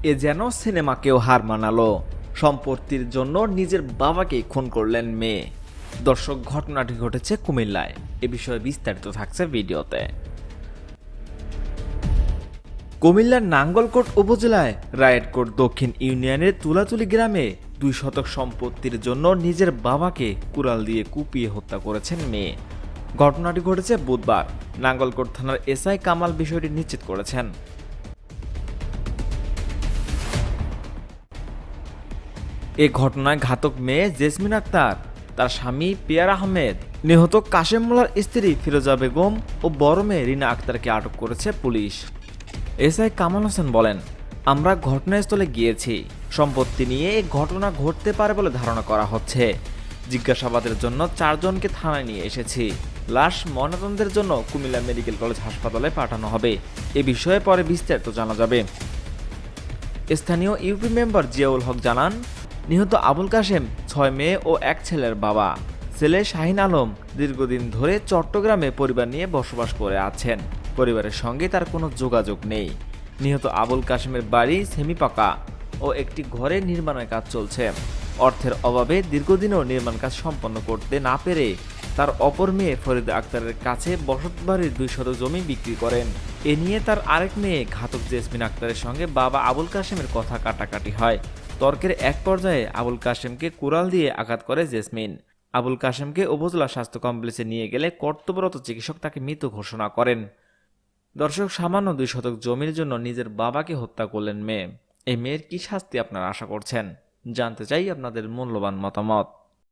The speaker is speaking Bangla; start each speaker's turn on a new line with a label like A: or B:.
A: এ যেন সিনেমাকেও হার মানালো। সম্পত্তির জন্য নিজের বাবাকেই খুন করলেন মেয়ে। দর্শক, ঘটনাটি ঘটেছে কুমিল্লায়। এ বিষয়ে বিস্তারিত থাকছে ভিডিওতে। কুমিল্লার নাঙ্গলকোট উপজেলায় রায়েরকোট দক্ষিণ ইউনিয়নের তুলাতুলি গ্রামে 2 শতক সম্পত্তির জন্য নিজের বাবাকে কুড়াল দিয়ে কুপিয়ে হত্যা করেছেন মেয়ে। ঘটনাটি ঘটেছে বুধবার। নাঙ্গলকোট থানার এসআই কামাল বিষয়টি নিশ্চিত করেছেন। এ ঘটনায় ঘাতক মেয়ে জেসমিন আক্তার, তার স্বামী পিয়ার আহমেদ, নিহত কাশেম মোল্লার স্ত্রী ফিরোজা বেগম ও বড় মেয়ে রিনা আক্তারকে আটক করেছে পুলিশ। এসআই কামাল হোসেন বলেন, আমরা ঘটনাস্থলে গিয়েছি। সম্পত্তি নিয়ে এই ঘটনা ঘটতে পারে বলে ধারণা করা হচ্ছে। জিজ্ঞাসাবাদের জন্য 4 জনকে থানায় নিয়ে এসেছি। লাশ ময়নাতদন্তের জন্য কুমিল্লা মেডিকেল কলেজ হাসপাতালে পাঠানো হবে। এ বিষয়ে পরে বিস্তারিত জানা যাবে। স্থানীয় ইউপি মেম্বার জিয়াউল হক জানান, নিহত আবুল কাশেম 6 মেয়ে ও 1 ছেলের বাবা। ছেলে শাহিন আলম দীর্ঘদিন ধরে চট্টগ্রামে পরিবার নিয়ে বসবাস করে আছেন। পরিবারের সঙ্গে তার কোনো যোগাযোগ নেই। নিহত আবুল কাশেমের বাড়ি সেমিপাকা ও একটি ঘরে নির্মাণের কাজ চলছে। অর্থের অভাবে দীর্ঘদিনও নির্মাণ কাজ সম্পন্ন করতে না পেরে তার অপর মেয়ে ফরিদা আক্তারের কাছে বসতবাড়ির 2 শতক জমি বিক্রি করেন। এ নিয়ে তার আরেক মেয়ে ঘাতক জেসমিন আক্তারের সঙ্গে বাবা আবুল কাশেমের কথা কাটাকাটি হয়। তর্কের এক পর্যায়ে আবুল কাশেমকে কুড়াল দিয়ে আঘাত করে জেসমিন। আবুল কাশেমকে উপজেলা স্বাস্থ্য কমপ্লেক্সে নিয়ে গেলে কর্তব্যরত চিকিৎসক তাকে মৃত ঘোষণা করেন। দর্শক, সামান্য 2 শতক জমির জন্য নিজের বাবাকে হত্যা করলেন মেয়ে। এই মেয়ের কি শাস্তি আপনারা আশা করছেন? জানতে চাই আপনাদের মূল্যবান মতামত।